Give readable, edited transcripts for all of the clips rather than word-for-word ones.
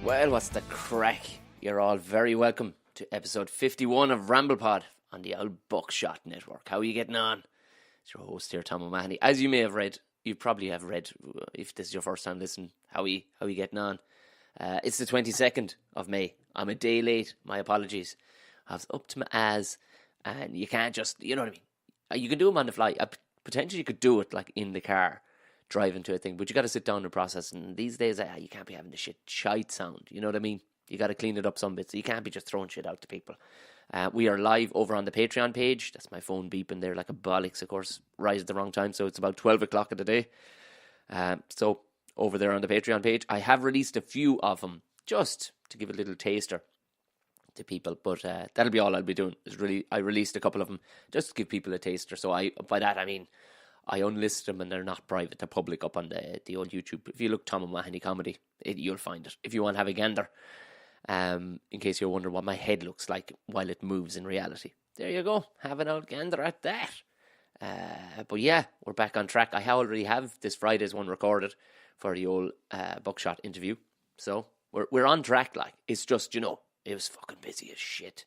Well, what's the crack? You're all very welcome to episode 51 of Ramble Pod on the old Buckshot Network. How are you getting on? It's your host here, Tom O'Mahony. As you may have read, you probably have read, if this is your first time listening, how are you getting on? It's the 22nd of May. I'm a day late. My apologies. I was up to my ass, and you can't just, you know what I mean? You can do them on the fly. Potentially you could do it like in the car, driving to a thing, but you got to sit down and process. And these days, you can't be having the shite sound. You know what I mean? You got to clean it up some bits. So you can't be just throwing shit out to people. We are live over on the Patreon page. That's my phone beeping there like a bollocks, of course. Rise at the wrong time, so it's about 12 o'clock of the day. So over there on the Patreon page, I have released a few of them just to give a little taster to people, but that'll be all I'll be doing. I released a couple of them just to give people a taster. So by that I mean I unlisted them and they're not private, they're public up on the old YouTube. If you look Tom O'Mahony Comedy, you'll find it. If you want to have a gander, in case you're wondering what my head looks like while it moves in reality, there you go, have an old gander at that. But yeah, we're back on track. I already have this Friday's one recorded for the old Buckshot interview, so we're on track. Like, it's just, you know, it was fucking busy as shit,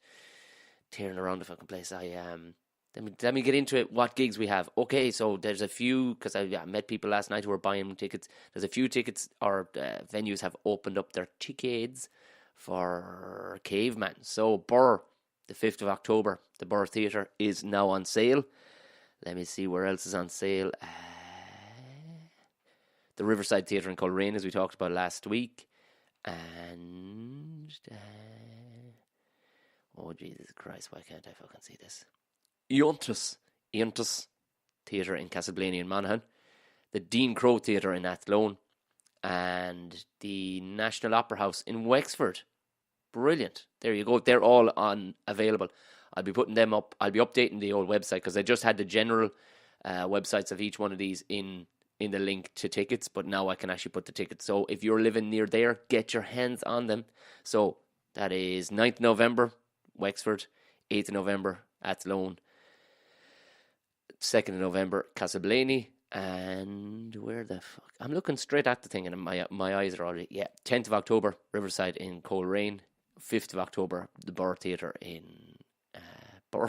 tearing around the fucking place. Let me get into it. What gigs we have? Okay, so there's a few, because I met people last night who were buying tickets. There's a few tickets, or venues have opened up their tickets for Caveman. So Burr, the 5th of October, the Burr Theatre is now on sale. Let me see where else is on sale. The Riverside Theatre in Coleraine, as we talked about last week. And oh Jesus Christ, why can't I fucking see this? Iontus Theatre in Castleblaney in Monaghan, the Dean Crowe Theatre in Athlone, and the National Opera House in Wexford. Brilliant. There you go. They're all available. I'll be putting them up. I'll be updating the old website because I just had the general websites of each one of these in the link to tickets, but now I can actually put the tickets. So if you're living near there, get your hands on them. So that is 9th November, Wexford, 8th November, Athlone, 2nd of November, Castleblaney, and where the fuck? I'm looking straight at the thing and my eyes are already, 10th of October, Riverside in Coleraine, 5th of October, the Burr Theatre in Burr.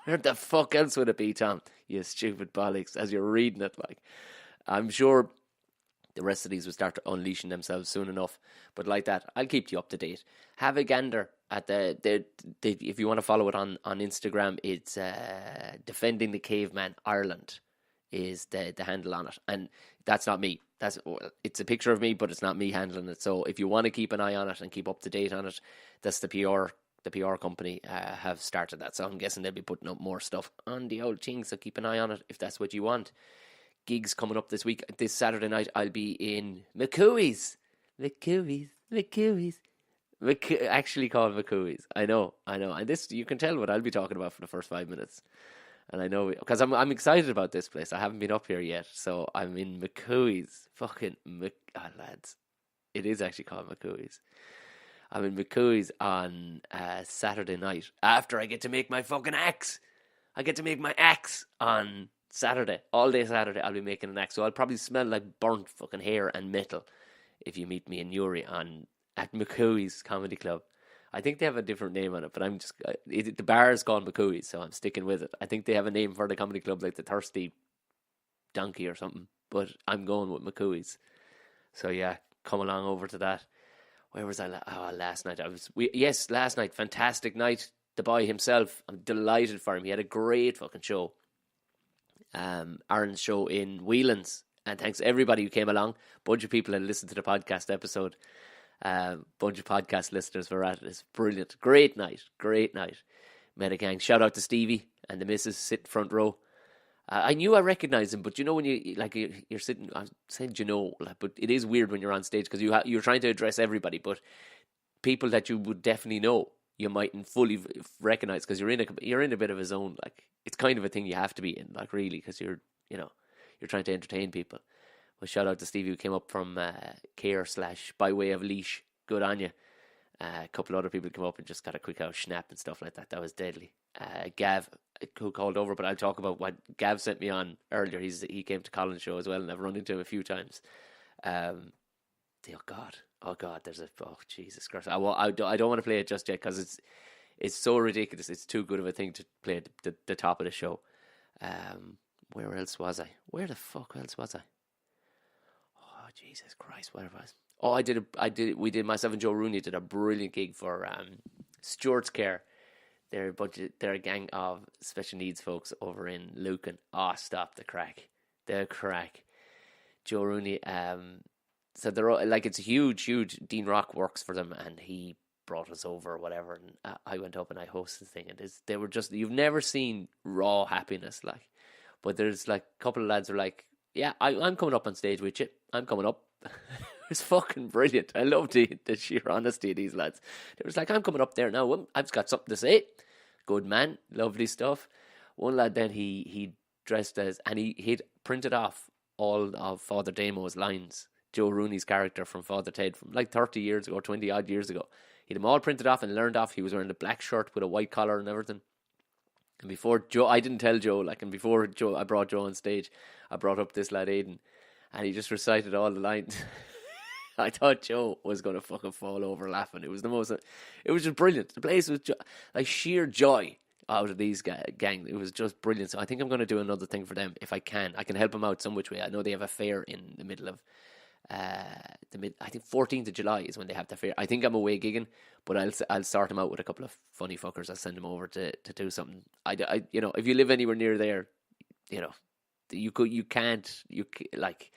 Where the fuck else would it be, Tom? You stupid bollocks, as you're reading it, like. I'm sure the rest of these will start unleashing themselves soon enough. But like that, I'll keep you up to date. Have a gander at the if you want to follow it on Instagram, it's Defending the Caveman Ireland is the handle on it. And that's not me. It's a picture of me, but it's not me handling it. So if you want to keep an eye on it and keep up to date on it, that's the PR company have started that. So I'm guessing they'll be putting up more stuff on the old thing. So keep an eye on it if that's what you want. Gigs coming up this week. This Saturday night, I'll be in McCooey's. Actually called McCooey's. I know. And this, you can tell what I'll be talking about for the first 5 minutes. And I know, because I'm excited about this place. I haven't been up here yet. So I'm in McCooey's. Lads. It is actually called McCooey's. I'm in McCooey's on Saturday night. After I get to make my fucking axe. I get to make my axe on Saturday. All day Saturday I'll be making an axe. So I'll probably smell like burnt fucking hair and metal if you meet me in Newry at McCooey's Comedy Club. I think they have a different name on it, but I'm just the bar is called McCooey's, so I'm sticking with it. I think they have a name for the comedy club, like the Thirsty Donkey or something, but I'm going with McCooey's. So yeah, come along over to that. Where was I? Last night last night, fantastic night. The boy himself, I'm delighted for him. He had a great fucking show. Aaron's show in Whelan's, and thanks to everybody who came along. Bunch of people that listened to the podcast episode. Bunch of podcast listeners were at it. It's brilliant. Great night. Met a gang. Shout out to Stevie and the missus sitting front row. I knew I recognised him, but you know when you're sitting, I'm saying but it is weird when you're on stage because you're trying to address everybody, but people that you would definitely know, you mightn't fully recognise because you're in a bit of a zone. Like, it's kind of a thing you have to be in, like, really, because you're trying to entertain people. Well, shout out to Stevie who came up from Care / by way of Leash. Good on you. A couple other people came up and just got a quick out snap and stuff like that. That was deadly. Gav, who called over, but I'll talk about what Gav sent me on earlier. He came to Colin's show as well, and I've run into him a few times. Oh God, there's Jesus Christ. I don't want to play it just yet because it's so ridiculous. It's too good of a thing to play at the top of the show. Where else was I? Where the fuck else was I? Oh Jesus Christ, where was? Oh, we did myself and Joe Rooney did a brilliant gig for Stuart's Care. They're a gang of special needs folks over in Lucan. Oh, stop the crack. Joe Rooney, so they're all, like, it's huge. Dean Rock works for them, and he brought us over or whatever. And I went up and I hosted the thing, and they were just, you've never seen raw happiness, like. But there's like a couple of lads who are like, yeah, I'm coming up on stage with you. I'm coming up. It's fucking brilliant. I love the sheer honesty of these lads. It was like, I'm coming up there now. I've just got something to say. Good man, lovely stuff. One lad then he dressed as, and he'd printed off all of Father Damo's lines. Joe Rooney's character from Father Ted from like 30 years ago, 20 odd years ago. He'd them all printed off and learned off. He was wearing a black shirt with a white collar and everything. And before Joe, I didn't tell Joe, like, and before Joe, I brought Joe on stage, I brought up this lad Aidan, and he just recited all the lines. I thought Joe was going to fucking fall over laughing. It was just brilliant. The place was like sheer joy out of these gang. It was just brilliant. So I think I'm going to do another thing for them if I can. I can help them out some which way. I know they have a fair in the middle of I think 14th of July is when they have the fair. I think I'm away gigging, but I'll start them out with a couple of funny fuckers. I'll send them over to do something. I you know, if you live anywhere near there, you know, you can't like.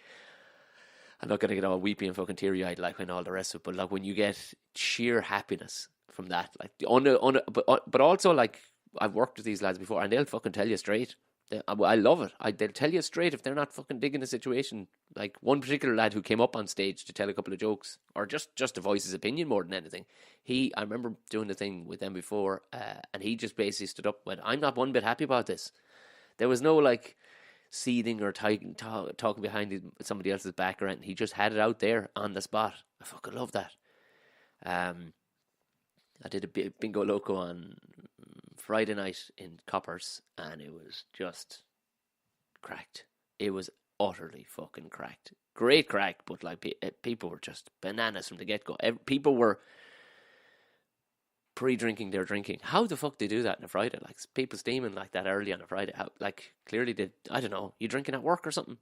I'm not gonna get all weepy and fucking teary eyed like when all the rest of it, but like when you get sheer happiness from that, like but also like I've worked with these lads before and they'll fucking tell you straight. I love it. They'll tell you straight if they're not fucking digging the situation. Like one particular lad who came up on stage to tell a couple of jokes or just to voice his opinion more than anything. I remember doing the thing with them before, and he just basically stood up and went, "I'm not one bit happy about this." There was no like seething or talking behind somebody else's back or anything. He just had it out there on the spot. I fucking love that. I did a bingo loco on Friday night in Coppers, and it was just cracked. It was utterly fucking cracked. Great crack, but like people were just bananas from the get-go. People were pre-drinking their drinking. How the fuck do they do that on a Friday? Like, people steaming like that early on a Friday. How, like, clearly they, I don't know, you drinking at work or something?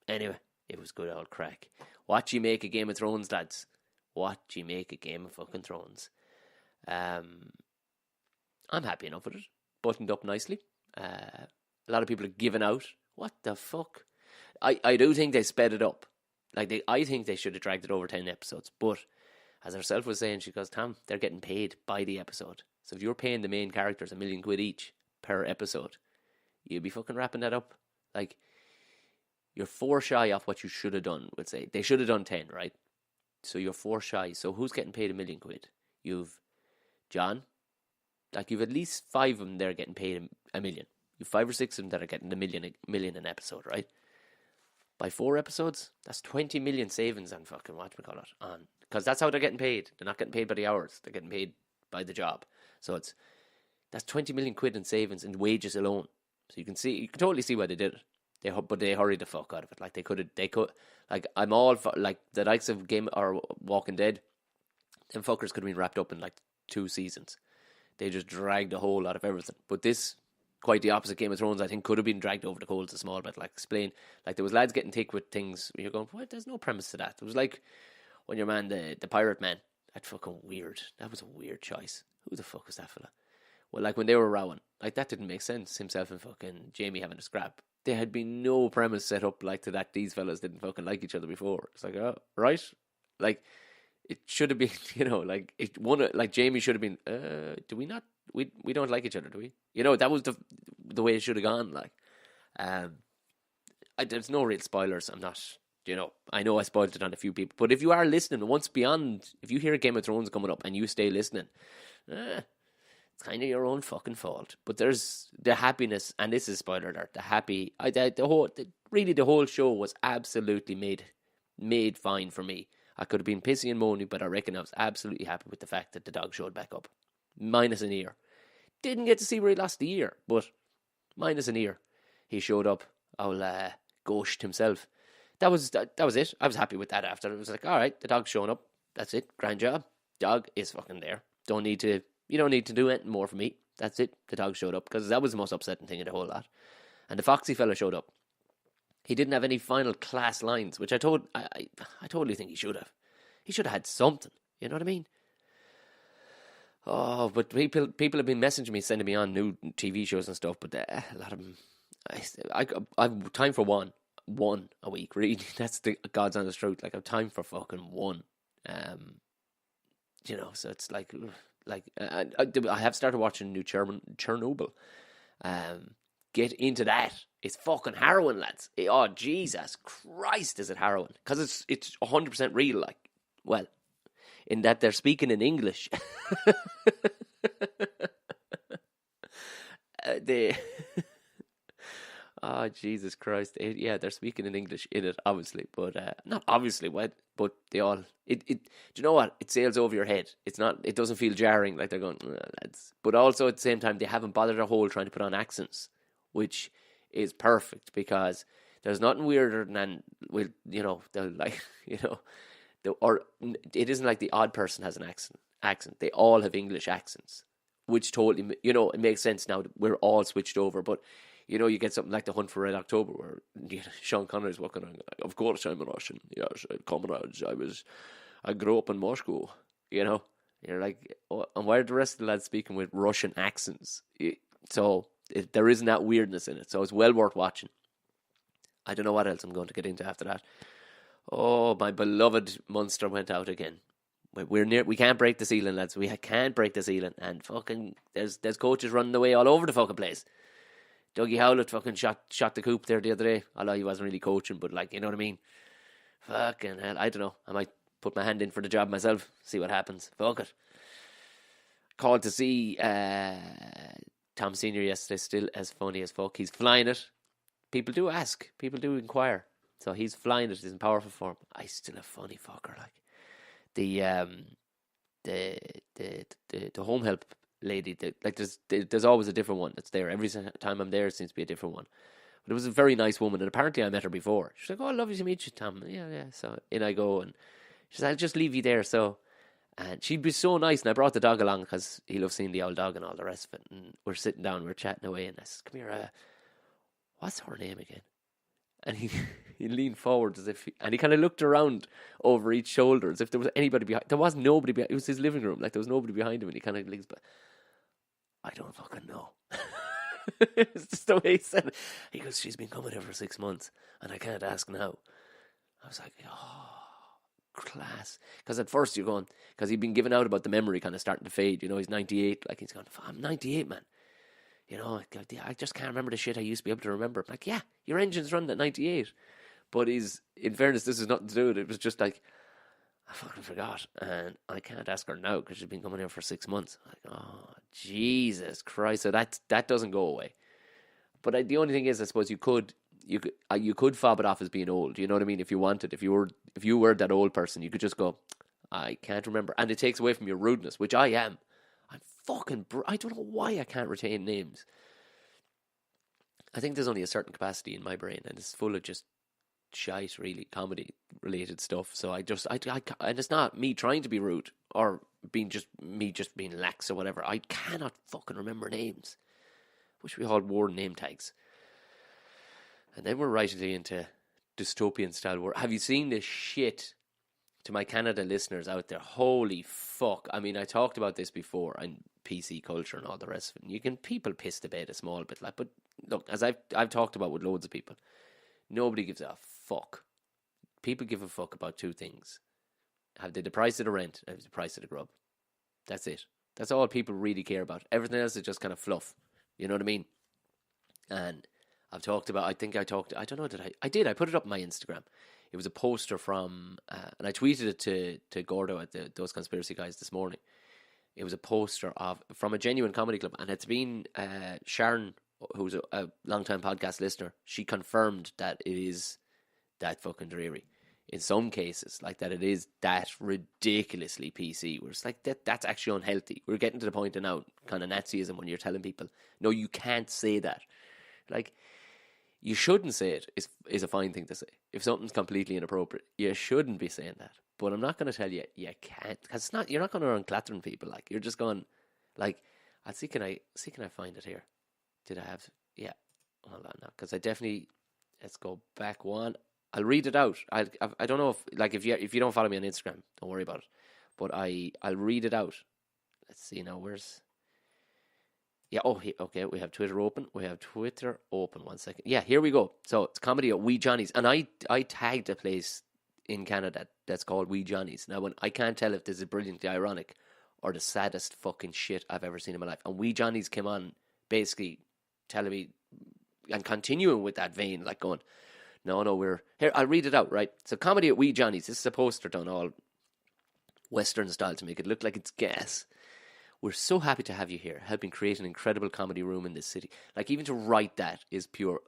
Anyway, it was good old crack. What you make a Game of Thrones, lads? What you make a Game of fucking Thrones? I'm happy enough with it. Buttoned up nicely. A lot of people are giving out. What the fuck? I do think they sped it up. Like, I think they should have dragged it over 10 episodes. But as herself was saying, she goes, Tom, they're getting paid by the episode. So if you're paying the main characters £1 million each per episode, you'd be fucking wrapping that up. Like, you're 4 shy off what you should have done, we'll say. They should have done 10, right? So you're 4 shy. So who's getting paid £1 million? You've John. Like, you've at least 5 of them there getting paid $1 million. You've 5 or 6 of them that are getting $1 million an episode, right? By 4 episodes, that's 20 million savings on fucking whatchamacallit on, because that's how they're getting paid. They're not getting paid by the hours; they're getting paid by the job. So that's 20 million quid in savings in wages alone. So you can totally see why they did it. But they hurried the fuck out of it. Like they could. Like, I'm all for, like, the likes of Game or Walking Dead. Them fuckers could have been wrapped up in like 2 seasons. They just dragged a whole lot of everything. But this, quite the opposite. Game of Thrones, I think, could have been dragged over the coals a small bit. Like, explain, like, there was lads getting thick with things where you're going, what? There's no premise to that. It was like when your man, the pirate man, that's fucking weird. That was a weird choice. Who the fuck was that fella? Well, like when they were rowing, like, that didn't make sense. Himself and fucking Jamie having a scrap. There had been no premise set up like to that. These fellas didn't fucking like each other before. It's like, oh, right, like, it should have been, you know, like, like Jamie should have been, do we not, we don't like each other, do we? You know, that was the way it should have gone, like. There's no real spoilers, I'm not, you know, I know I spoiled it on a few people, but if you are listening, if you hear Game of Thrones coming up and you stay listening, it's kind of your own fucking fault. But there's the happiness, and this is spoiler alert, the whole show was absolutely made fine for me. I could have been pissy and moany, but I reckon I was absolutely happy with the fact that the dog showed back up. Minus an ear. Didn't get to see where he lost the ear, but minus an ear. He showed up, old Ghost himself. that was it. I was happy with that after. It was like, all right, the dog's showing up. That's it. Grand job. Dog is fucking there. You don't need to do anything more for me. That's it. The dog showed up, because that was the most upsetting thing in the whole lot. And the foxy fella showed up. He didn't have any final class lines, which I totally think he should have. He should have had something. You know what I mean? Oh, but people have been messaging me, sending me on new TV shows and stuff, but a lot of them, I've time for one a week, really. That's the God's honest truth. Like, I've time for fucking one. So it's like I have started watching new Chernobyl. Get into that. It's fucking harrowing, lads. Oh, Jesus Christ, is it harrowing? Because it's 100% real, like, well, in that they're speaking in English. Oh, Jesus Christ. They're speaking in English in it, obviously, but not obviously, but they all, do you know what? It sails over your head. It doesn't feel jarring, like they're going, lads. But also at the same time, they haven't bothered a whole trying to put on accents, which is perfect, because there's nothing weirder than, they'll like, or it isn't like the odd person has an accent. They all have English accents, which totally, it makes sense now that we're all switched over. But, you get something like The Hunt for Red October, where Sean Connery's walking on, of course I'm a Russian. Yes, comrades, I grew up in Moscow, You're like, oh, and why are the rest of the lads speaking with Russian accents? So there isn't that weirdness in it. So it's well worth watching. I don't know what else I'm going to get into after that. Oh, my beloved Munster went out again. We can't break the ceiling, lads. We can't break the ceiling. And fucking, there's coaches running away all over the fucking place. Dougie Howlett fucking shot the coop there the other day. Although he wasn't really coaching, but like, you know what I mean? Fucking hell, I don't know. I might put my hand in for the job myself, see what happens. Fuck it. Called to see Tom Senior yesterday, still as funny as fuck. He's flying it. People do ask. People do inquire. So he's flying it. He's in powerful form. I still a funny fucker. Like the home help lady. There's always a different one that's there. Every time I'm there, it seems to be a different one. But it was a very nice woman, and apparently I met her before. She's like, "Oh, lovely to meet you, Tom." Yeah. So in I go, and she said, "I'll just leave you there." So, and she'd be so nice, and I brought the dog along because he loves seeing the old dog and all the rest of it. And we're sitting down, we're chatting away, and I said, "Come here, what's her name again?" And he leaned forward as if, and he kind of looked around over each shoulder as if there was anybody behind. There was nobody behind. It was his living room, like there was nobody behind him, and he kind of leans, but I don't fucking know. It's just the way he said it. He goes, "She's been coming here for 6 months, and I can't ask now." I was like, oh, class. Because at first you're going, because he'd been giving out about the memory kind of starting to fade. He's 98. Like, he's going, "I'm 98, man. I just can't remember the shit I used to be able to remember." I'm like, yeah, your engine's running at 98. But in fairness, this has nothing to do with it. It was just like, I fucking forgot. And I can't ask her now because she's been coming here for 6 months. I'm like, oh, Jesus Christ. So that doesn't go away. But the only thing is, I suppose you could fob it off as being old. You know what I mean? If you wanted, if you were that old person, you could just go, "I can't remember." And it takes away from your rudeness, which I am. I don't know why I can't retain names. I think there's only a certain capacity in my brain, and it's full of just shite, really, comedy related stuff. So and it's not me trying to be rude or being lax or whatever. I cannot fucking remember names. Wish we all wore name tags. And then we're right into dystopian style war. Have you seen this shit? To my Canada listeners out there, holy fuck. I mean, I talked about this before and PC culture and all the rest of it. People piss the bed a small bit, like, but look, as I've talked about with loads of people, nobody gives a fuck. People give a fuck about two things. Have they the price of the rent and the price of the grub? That's it. That's all people really care about. Everything else is just kind of fluff. You know what I mean? And I've talked about, I put it up on my Instagram. It was a poster from, and I tweeted it to Gordo at those conspiracy guys this morning. It was a poster from a genuine comedy club, and it's been Sharon, who's a long-time podcast listener. She confirmed that it is that fucking dreary. In some cases, like that, it is that ridiculously PC. Where it's like that's actually unhealthy. We're getting to the point of now, kind of Nazism, when you're telling people, no, you can't say that. Like, you shouldn't say it is a fine thing to say. If something's completely inappropriate, you shouldn't be saying that. But I'm not going to tell you can't, because it's not. You're not going around clattering people. Like, you're just going, like, I'll see. Can I find it here? Did I have? Yeah. Hold on now, because I definitely. Let's go back one. I'll read it out. I don't know if you don't follow me on Instagram, don't worry about it. But I'll read it out. Let's see now. Where's? Yeah. Oh, okay. We have Twitter open. 1 second. Yeah. Here we go. So it's comedy at Wee Johnny's, and I tagged a place in Canada that's called Wee Johnny's. Now, I can't tell if this is brilliantly ironic or the saddest fucking shit I've ever seen in my life. And Wee Johnny's came on basically telling me and continuing with that vein, like going, no, we're here. I'll read it out, right? So comedy at Wee Johnny's. This is a poster done all Western style to make it look like it's gas. We're so happy to have you here, helping create an incredible comedy room in this city. Like, even to write that is pure.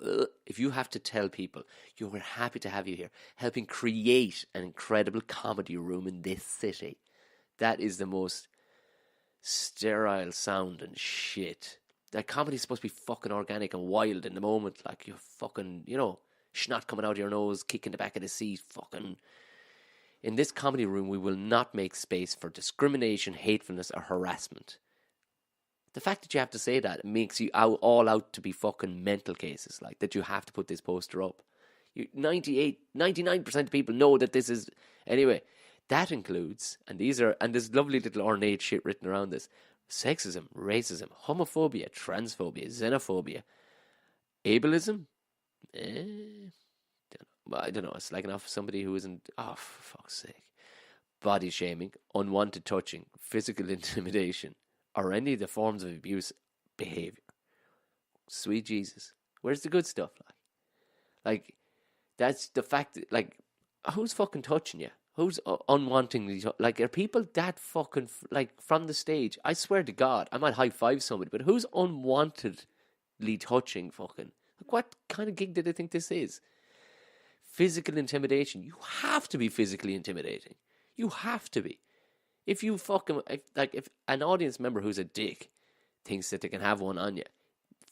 If you have to tell people, we're happy to have you here, helping create an incredible comedy room in this city. That is the most sterile sound and shit. That comedy's supposed to be fucking organic and wild in the moment. Like, you're fucking, snot coming out of your nose, kicking the back of the seat, fucking. In this comedy room, we will not make space for discrimination, hatefulness, or harassment. The fact that you have to say that makes you all out to be fucking mental cases, like that you have to put this poster up. 99% of people know that this is... Anyway, that includes, and there's lovely little ornate shit written around this, sexism, racism, homophobia, transphobia, xenophobia, ableism, I don't know, it's like enough somebody who isn't, for fuck's sake, body shaming, unwanted touching, physical intimidation, or any of the forms of abuse behaviour. Sweet Jesus, where's the good stuff? Like that's the fact that, like, who's fucking touching you? Who's unwantingly, like, are people that fucking, like, from the stage? I swear to God, I might high five somebody, but who's unwantedly touching fucking? Like, what kind of gig do they think this is? Physical intimidation. You have to be physically intimidating. You have to be. If you fucking, if an audience member who's a dick thinks that they can have one on you,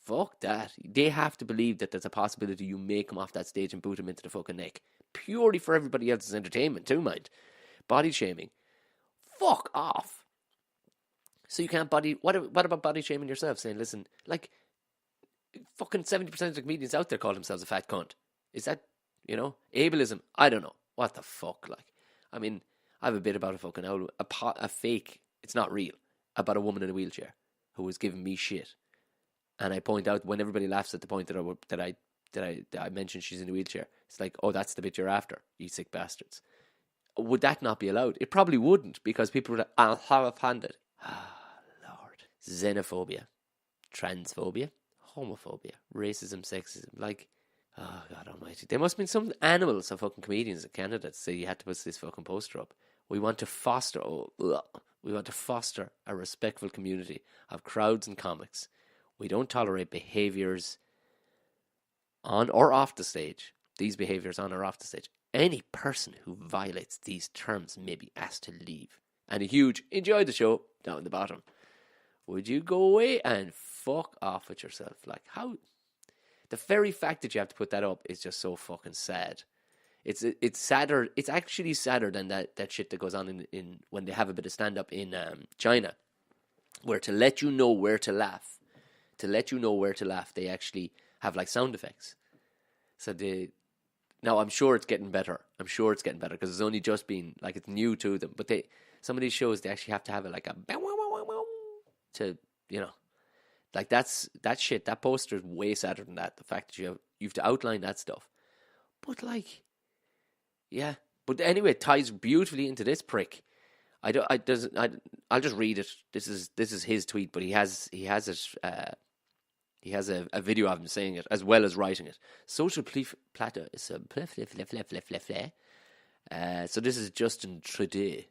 fuck that. They have to believe that there's a possibility you make them off that stage and boot them into the fucking neck. Purely for everybody else's entertainment too, mind. Body shaming. Fuck off. So you can't what about body shaming yourself? Saying, listen, like, fucking 70% of the comedians out there call themselves a fat cunt. Is that, ableism? I don't know. What the fuck, like? I mean, I have a bit about a fake, it's not real, about a woman in a wheelchair who was giving me shit. And I point out, when everybody laughs at the point that I mentioned she's in a wheelchair, it's like, oh, that's the bit you're after, you sick bastards. Would that not be allowed? It probably wouldn't, because people would have offended. Lord. Xenophobia, transphobia, homophobia, racism, sexism, like, oh, God almighty. There must have been some animals of fucking comedians in Canada to say you had to put this fucking poster up. We want to foster a respectful community of crowds and comics. We don't tolerate behaviours on or off the stage. These behaviours on or off the stage. Any person who violates these terms may be asked to leave. And a huge enjoy the show down the bottom. Would you go away and fuck off with yourself? Like, how? The very fact that you have to put that up is just so fucking sad. It's sadder. It's actually sadder than that shit that goes on in when they have a bit of stand up in China, where to let you know where to laugh, they actually have like sound effects. So now I'm sure it's getting better. Because it's only just been, like, it's new to them. But some of these shows, they actually have to have it like a to, like, that shit. That poster is way sadder than that. The fact that you have to outline that stuff. But, like, yeah. But anyway, it ties beautifully into this prick. I'll just read it. This is his tweet, but he has it. He has a video of him saying it as well as writing it. Social platter is a so this is Justin Trudeau.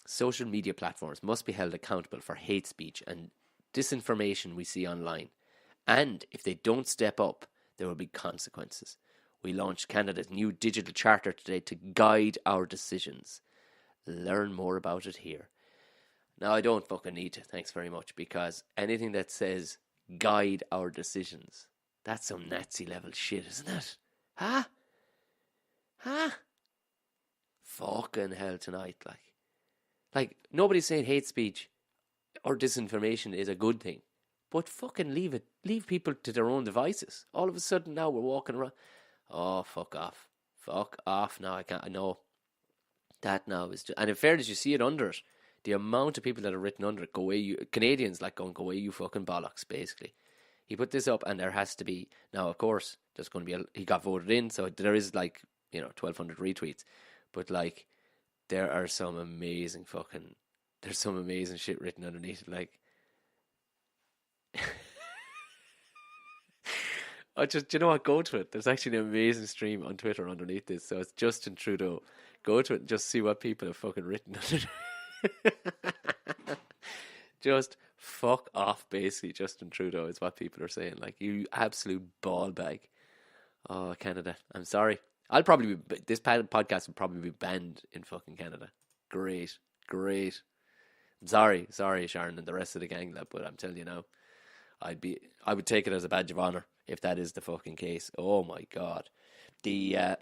Social media platforms must be held accountable for hate speech and disinformation we see online. And if they don't step up, there will be consequences. We launched Canada's new digital charter today to guide our decisions. Learn more about it here. Now, I don't fucking need to, thanks very much, because anything that says guide our decisions, That's some Nazi level shit, isn't it? Huh? Fucking hell tonight, like nobody's saying hate speech or disinformation is a good thing, but fucking leave people to their own devices. All of a sudden now we're walking around. Oh, fuck off. Now I can't. I know that now is, and in fairness, you see it under it. The amount of people that are written under it, go away, you Canadians, like going, go away, you fucking bollocks. Basically, he put this up, and there has to be now. Of course, there's going to be he got voted in, so there is 1,200 retweets, but like there are some amazing there's some amazing shit written underneath it, like. Do you know what? Go to it. There's actually an amazing stream on Twitter underneath this. So it's Justin Trudeau. Go to it and just see what people have fucking written under it. Just fuck off, basically. Justin Trudeau is what people are saying. Like, you absolute ball bag. Oh, Canada. I'm sorry. This podcast will probably be banned in fucking Canada. Great. I'm sorry, Sharon and the rest of the gang, but I'm telling you now, I would take it as a badge of honor if that is the fucking case. Oh my god. I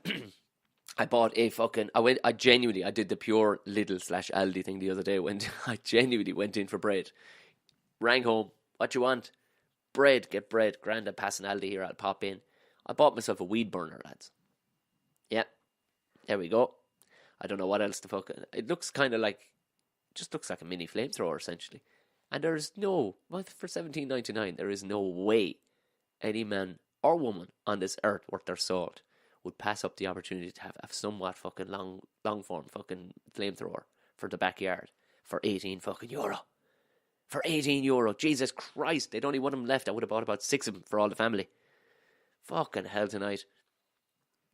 bought I did the pure Lidl/Aldi thing the other day when I genuinely went in for bread. Rang home, what you want? Bread, get bread. Grandad passing Aldi here, I'll pop in. I bought myself a weed burner, lads. Yeah, there we go. I don't know what else to fucking, it looks kind of like, just looks like a mini flamethrower essentially. And for $17.99, there is no way any man or woman on this earth worth their salt would pass up the opportunity to have a somewhat fucking long form fucking flamethrower for the backyard for 18 fucking euro. For 18 euro. Jesus Christ, they'd only one of them left. I would have bought about 6 of them for all the family. Fucking hell tonight.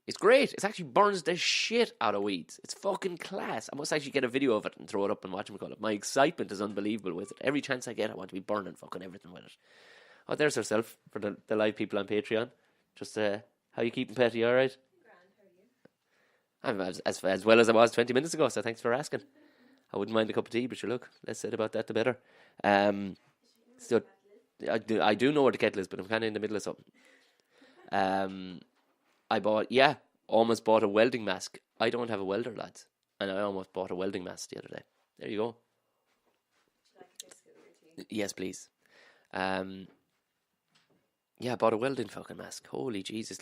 It's great. It actually burns the shit out of weeds. It's fucking class. I must actually get a video of it and throw it up and watch them call it. My excitement is unbelievable with it. Every chance I get, I want to be burning fucking everything with it. Oh, there's herself for the live people on Patreon. Just, how you keeping, Petty? You alright? Grand, how are you? I'm as well as I was 20 minutes ago, so thanks for asking. I wouldn't mind a cup of tea, but sure, look, less said about that, the better. So, I do know where the kettle is, but I'm kind of in the middle of something. Almost bought a welding mask. I don't have a welder, lads. And I almost bought a welding mask the other day. There you go. Would you like a biscuit or tea? Yes, please. I bought a welding fucking mask. Holy Jesus.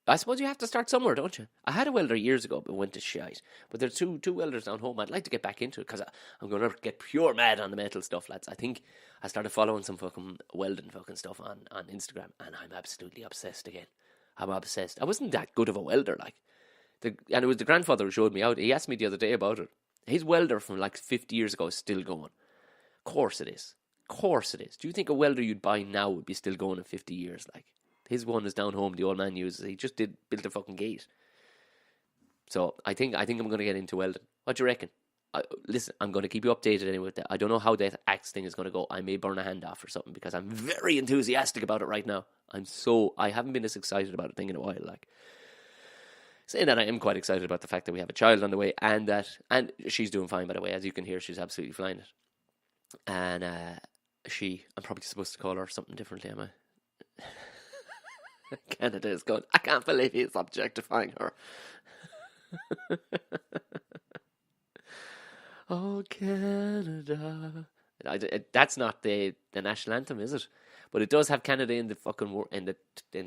I suppose you have to start somewhere, don't you? I had a welder years ago, but went to shite. But there's two welders down home. I'd like to get back into it, because I'm going to get pure mad on the metal stuff, lads. I think I started following some fucking welding fucking stuff on Instagram, and I'm absolutely obsessed again. I'm obsessed. I wasn't that good of a welder, and it was the grandfather who showed me out. He asked me the other day about it. His welder from 50 years ago is still going. Of course it is. Do you think a welder you'd buy now would be still going in 50 years? His one is down home, the old man uses. He just built a fucking gate. So I think I'm going to get into welding. What do you reckon? Listen, I'm going to keep you updated anyway with that. I don't know how that axe thing is going to go. I may burn a hand off or something, because I'm very enthusiastic about it right now. I haven't been this excited about a thing in a while. Saying that, I am quite excited about the fact that we have a child on the way, and she's doing fine, by the way. As you can hear, she's absolutely flying it. And I'm probably supposed to call her something differently, am I? Canada is going, I can't believe he's objectifying her. Oh, Canada. That's not the national anthem, is it? But it does have Canada in the fucking in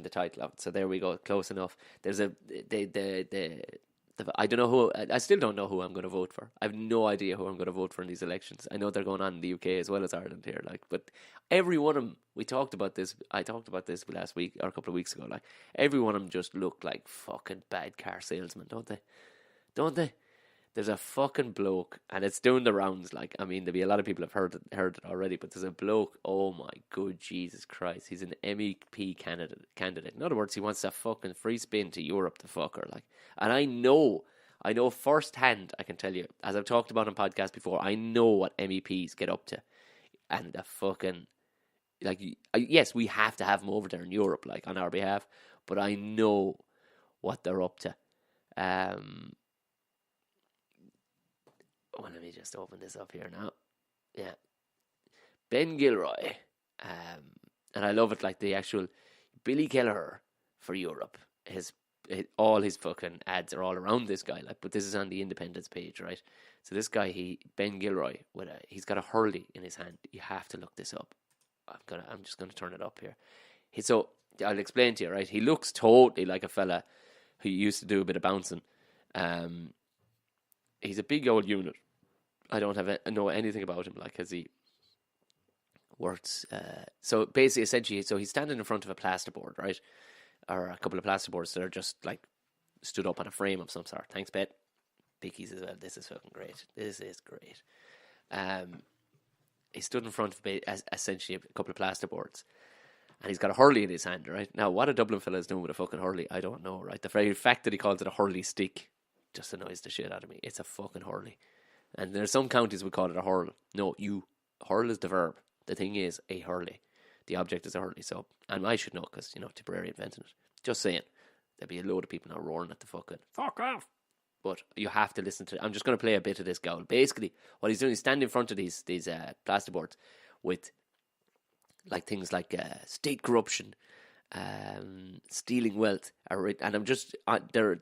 the title of it. So there we go, close enough. There's I don't know who. I still don't know who I'm going to vote for. I have no idea who I'm going to vote for in these elections. I know they're going on in the UK as well as Ireland here. But every one of them. I talked about this last week or a couple of weeks ago. Every one of them just look like fucking bad car salesmen, don't they? Don't they? There's a fucking bloke, and it's doing the rounds. There'll be a lot of people have heard it already, but there's a bloke, oh my good Jesus Christ, he's an MEP candidate. In other words, he wants a fucking free spin to Europe, the fucker. And I know firsthand, I can tell you, as I've talked about on podcasts before, I know what MEPs get up to. And the fucking, yes, we have to have them over there in Europe, on our behalf, but I know what they're up to. Let me just open this up here now. Yeah. Ben Gilroy. And I love it, the actual Billy Kelleher for Europe. All his fucking ads are all around this guy, like, but this is on the Independence page, right? So this guy, Ben Gilroy, he's got a hurley in his hand. You have to look this up. I'm just gonna turn it up here. So I'll explain to you, right? He looks totally like a fella who used to do a bit of bouncing. He's a big old unit. I don't know anything about him, like, has he works. So basically, essentially, so he's standing in front of a plasterboard, right? Or a couple of plasterboards that are just like stood up on a frame of some sort. Thanks, Bet. Pickies as well. This is fucking great. This is great. He stood in front of essentially a couple of plasterboards, and he's got a hurley in his hand, right? Now, what a Dublin fella is doing with a fucking hurley, I don't know, right? The very fact that he calls it a hurley stick just annoys the shit out of me. It's a fucking hurley. And there's some counties would call it a hurl. No, hurl is the verb. The thing is a hurley. The object is a hurley. So, and I should know because, Tipperary invented it. Just saying. There'd be a load of people now roaring at the fucking fuck off. But you have to listen to it. I'm just going to play a bit of this goal. Basically, what he's doing is standing in front of these plasterboards with like things like state corruption, stealing wealth, and I'm just they're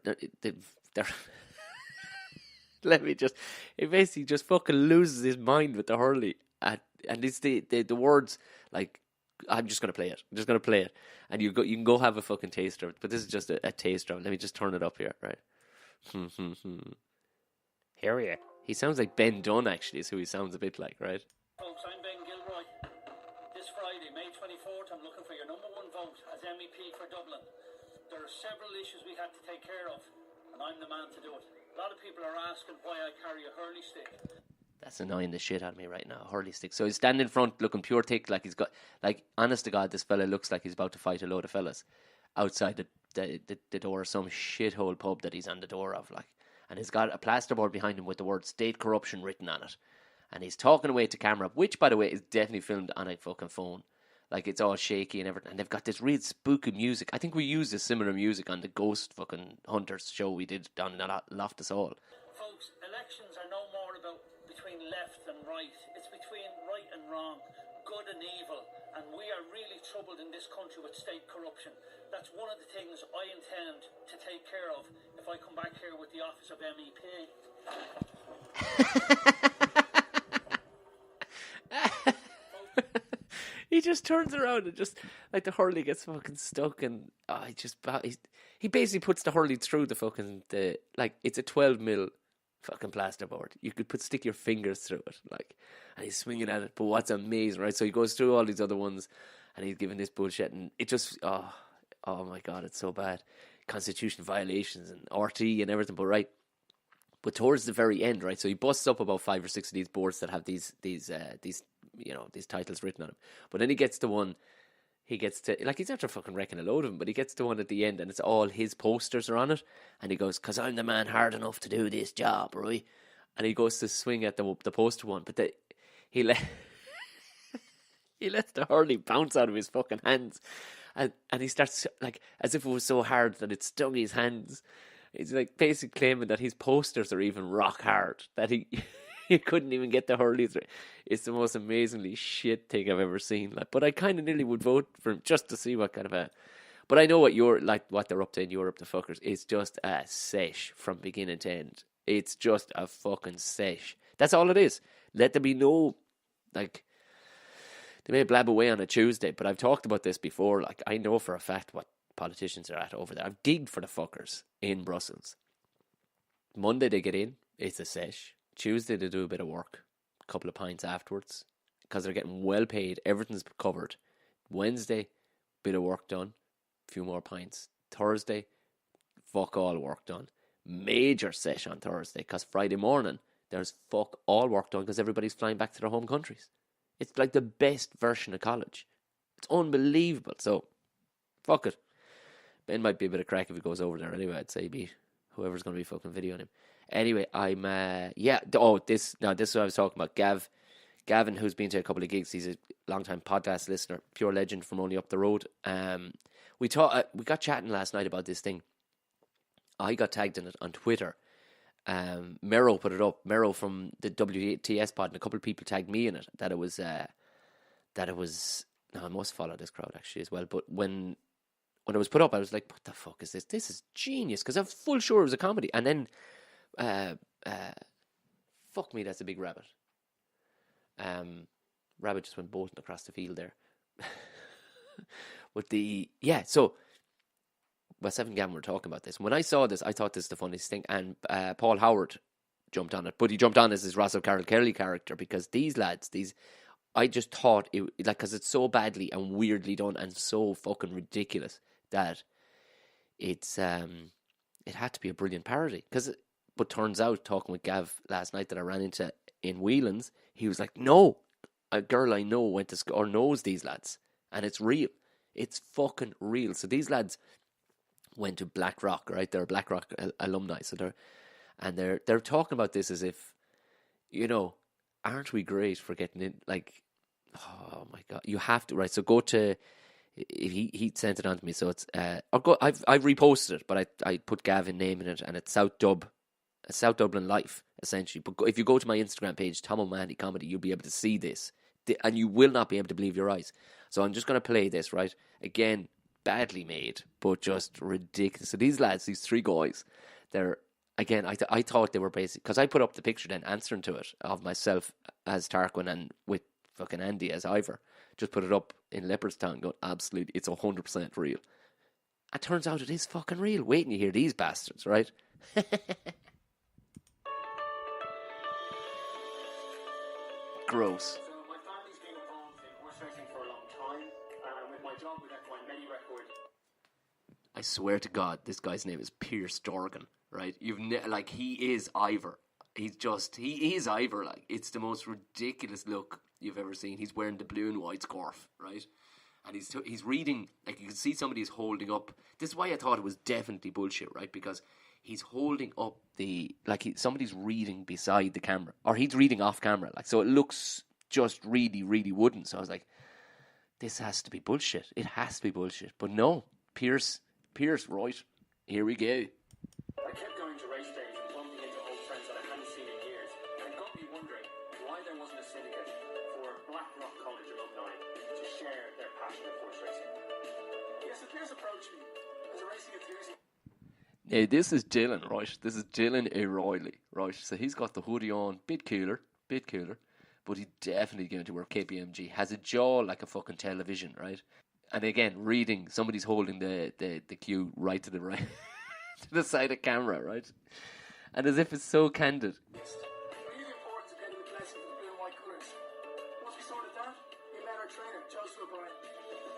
let me just. He basically just fucking loses his mind with the hurley, and it's the words like. I'm just gonna play it. I'm just gonna play it, and you can go have a fucking taster of it. But this is just a taster of it. Let me just turn it up here, right? Here we are. He sounds like Ben Dunn, actually, is who he sounds a bit like, right? Folks, I'm Ben Gilroy. This Friday, May 24th, I'm looking for your number one vote as MEP for Dublin. There are several issues we have to take care of, and I'm the man to do it. A lot of people are asking why I carry a hurley stick. That's annoying the shit out of me right now. Hurley stick. So he's standing in front looking pure thick, like he's got, like, honest to God, this fella looks like he's about to fight a load of fellas outside the door of some shithole pub that he's on the door of, like. And he's got a plasterboard behind him with the word state corruption written on it. And he's talking away to camera, which, by the way, is definitely filmed on a fucking phone. Like, it's all shaky and everything. And they've got this real spooky music. I think we used a similar music on the Ghost fucking Hunters show we did down in Loftus Hall. Folks, elections are no more about between left and right. It's between right and wrong, good and evil. And we are really troubled in this country with state corruption. That's one of the things I intend to take care of if I come back here with the office of MEP. He just turns around and just, like, the hurley gets fucking stuck, and he basically puts the hurley through the fucking, like, it's a 12mm fucking plasterboard. You could stick your fingers through it, like, and he's swinging at it. But what's amazing, right? So he goes through all these other ones, and he's giving this bullshit, and it just, oh my God, it's so bad. Constitution violations and RT and everything, but right. But towards the very end, right, so he busts up about 5 or 6 of these boards that have these titles written on them. But then he gets to one, like, he's after fucking wrecking a load of them, but he gets to one at the end, and it's all his posters are on it, and he goes, "'Cause I'm the man hard enough to do this job, right?" And he goes to swing at the poster one, but he lets the hurley bounce out of his fucking hands, and he starts, like, as if it was so hard that it stung his hands. He's, like, basically claiming that his posters are even rock hard, that he couldn't even get the hurley through. It's the most amazingly shit thing I've ever seen. Like, but I kind of nearly would vote for him just to see what kind of a. But I know what they're up to in Europe. The fuckers, it's just a sesh from beginning to end. It's just a fucking sesh. That's all it is. Let there be no, like, they may blab away on a Tuesday, but I've talked about this before. Like, I know for a fact what politicians are at over there. I've gigged for the fuckers in Brussels. Monday they get in, it's a sesh. Tuesday they do a bit of work, a couple of pints afterwards, because they're getting well paid, everything's covered. Wednesday, bit of work done, a few more pints. Thursday, fuck all work done. Major sesh on Thursday, because Friday morning there's fuck all work done because everybody's flying back to their home countries. It's like the best version of college. It's unbelievable. So, fuck it. Ben might be a bit of crack if he goes over there anyway. I'd say be whoever's going to be fucking videoing him. Anyway, I'm this is what I was talking about. Gavin, who's been to a couple of gigs, he's a long-time podcast listener, pure legend from only up the road. We got chatting last night about this thing. I got tagged in it on Twitter. Mero put it up. Mero from the WTS pod, and a couple of people tagged me in it. That it was. No, I must follow this crowd actually as well. But when when it was put up, I was like, what the fuck is this? This is genius, because I'm full sure it was a comedy. And then, fuck me, that's a big rabbit. Rabbit just went bolting across the field there. But so, Seven Gavin were talking about this. When I saw this, I thought this is the funniest thing. And Paul Howard jumped on it. But he jumped on as his Ross O'Carroll Kelly character, because these lads, I just thought, because it's so badly and weirdly done and so fucking ridiculous that it had to be a brilliant parody. But turns out, talking with Gav last night that I ran into in Whelan's, he was like, no, a girl I know went to school or knows these lads, and it's real. It's fucking real. So these lads went to Blackrock, right? They're Blackrock alumni. So they're talking about this as if, aren't we great for getting in? Like, oh my God, you have to, right? So go to, he sent it on to me. So it's, I've reposted it, but I put Gavin name in it, and it's South Dublin Life, essentially. But if you go to my Instagram page, Tom O'Mahony Comedy, you'll be able to see this, and you will not be able to believe your eyes. So I'm just going to play this, right? Again, badly made, but just ridiculous. So these lads, these three guys, they're, again, I thought they were basic, because I put up the picture then answering to it of myself as Tarquin and with fucking Andy as Ivor. Just put it up in Leopardstown, going, absolutely, it's 100% real. It turns out it is fucking real. Wait and you hear these bastards, right? Gross. So my family's been involved in horse racing for a long time, and with my job with F1 Record. I swear to God, this guy's name is Pierce Dorgan, right? He is Ivor. He is Ivor. Like, it's the most ridiculous look you've ever seen. He's wearing the blue and white scarf, right? And he's reading, like, you can see somebody's holding up. This is why I thought it was definitely bullshit, right? Because he's holding up somebody's reading beside the camera, or he's reading off camera, like, so it looks just really, really wooden. So I was like, this has to be bullshit. It has to be bullshit. But no, Pierce, right? Here we go. I kept going to race days and bumping into old friends that I hadn't seen in years, and it got me wondering why there wasn't a syndicate for Blackrock College alumni to share their passion of horse racing. Yes, a Pierce approached me as a racing enthusiast. Now, this is Dylan, right? This is Dylan O'Reilly, right? So he's got the hoodie on, bit cooler, but he's definitely going to wear KPMG. Has a jaw like a fucking television, right? And again, reading, somebody's holding the cue right to the right, to the side of camera, right? And as if it's so candid. Really important to get in the blessing of the blue and white colours. Once we sorted that, we met our trainer, Joseph O'Brien.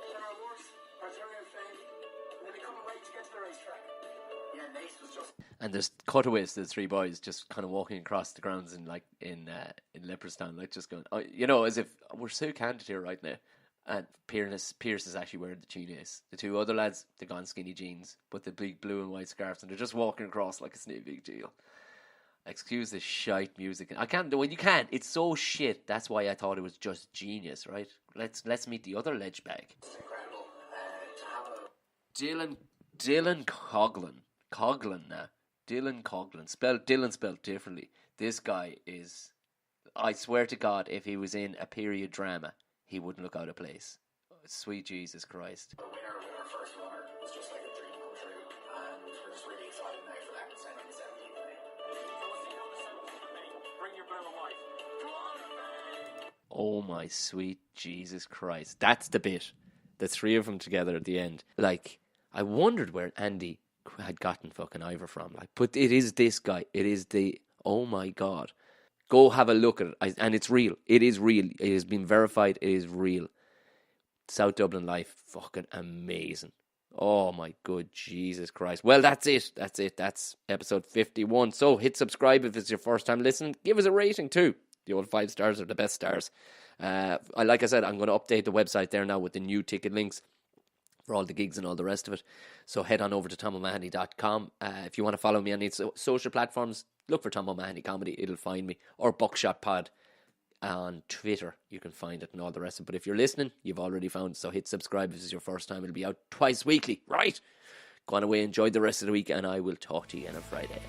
Then our horse, our terrier fame, and then we couldn't wait to get to the racetrack. Yeah, Nace was just... And there's cutaways to the three boys just kind of walking across the grounds in Leopardstown, like just going, as if we're so candid here right now. And Pierce is actually wearing the tunics. The two other lads, they've gone skinny jeans, but the big blue and white scarves, and they're just walking across like it's no big deal. Excuse the shite music. I can't do it. You can't. It's so shit. That's why I thought it was just genius, right? Let's meet the other ledge bag. It's incredible to have Dylan Coughlin now. Dylan Coughlin. Dylan spelled differently. This guy is, I swear to God, if he was in a period drama, he wouldn't look out of place. Sweet Jesus Christ. The winner with our first runner was just like a dream come true, and we're just really excited now for that second 17th day. So we'll see you on the 17th of May. Bring your blue and white. Come on, May! Oh my sweet Jesus Christ. That's the bit. The three of them together at the end. Like, I wondered where Andy had gotten fucking Ivor from. Like, but it is this guy. It is oh my God. Go have a look at it. And it's real. It is real. It has been verified. It is real. South Dublin Life. Fucking amazing. Oh my good Jesus Christ. Well, that's it. That's episode 51. So hit subscribe if it's your first time listening. Give us a rating too. The old 5 stars are the best stars. Like I said, I'm going to update the website there now with the new ticket links for all the gigs and all the rest of it. So head on over to tomomahony.com. If you want to follow me on these social platforms, look for Tom O'Mahony Comedy. It'll find me. Or Buckshot Pod on Twitter. You can find it and all the rest of it. But if you're listening, you've already found it. So hit subscribe if this is your first time. It'll be out twice weekly. Right? Go on away, enjoy the rest of the week, and I will talk to you on a Friday.